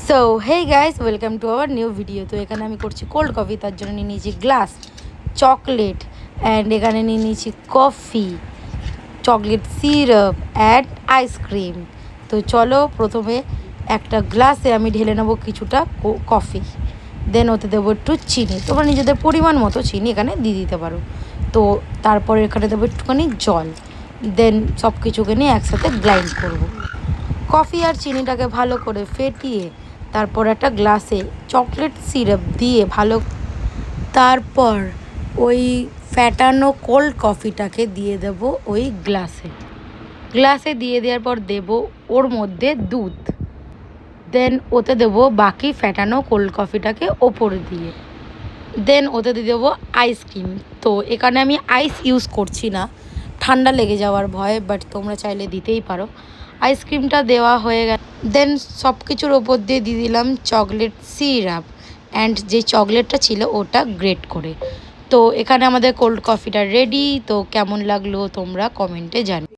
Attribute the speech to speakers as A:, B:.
A: So hey guys, welcome to our new video. তো এখানে আমি করছি কোল্ড কফি, তার জন্য নিয়ে নিয়েছি গ্লাস, চকলেট, অ্যান্ড এখানে নিয়ে নিয়েছি coffee, chocolate syrup and ice cream. তো চলো প্রথমে একটা গ্লাসে আমি ঢেলে নেবো কিছুটা কফি, দেন ওতে দেবো একটু চিনি, তোমরা নিজেদের পরিমাণ মতো চিনি এখানে দিয়ে দিতে পারো। তো তারপরে এখানে দেবো একটুখানি জল, দেন সব কিছুকে নিয়ে একসাথে গ্রাইন্ড করবো। কফি আর চিনিটাকে ভালো করে ফেটিয়ে তারপর একটা গ্লাসে চকলেট সিরাপ দিয়ে তারপর ওই ফ্যাটানো কোল্ড কফিটাকে দিয়ে দেব ওই গ্লাসে দিয়ে দেওয়ার পর দেব ওর মধ্যে দুধ, দেন ওতে দেবো বাকি ফ্যাটানো কোল্ড কফিটাকে ওপরে দিয়ে, দেন ওতে দিয়ে দেবো আইসক্রিম। তো এখানে আমি আইস ইউজ করছি না, ঠান্ডা লেগে যাওয়ার ভয়, বাট তোমরা চাইলে দিতেই পারো। আইসক্রিমটা দেওয়া হয়ে গেল, দেন সব কিছুর ওপর দিয়ে দিয়ে দিলাম চকলেট সিরাপ অ্যান্ড যে চকলেটটা ছিল ওটা গ্রেট করে। তো এখানে আমাদের কোল্ড কফিটা রেডি। তো কেমন লাগলো তোমরা কমেন্টে জানিও।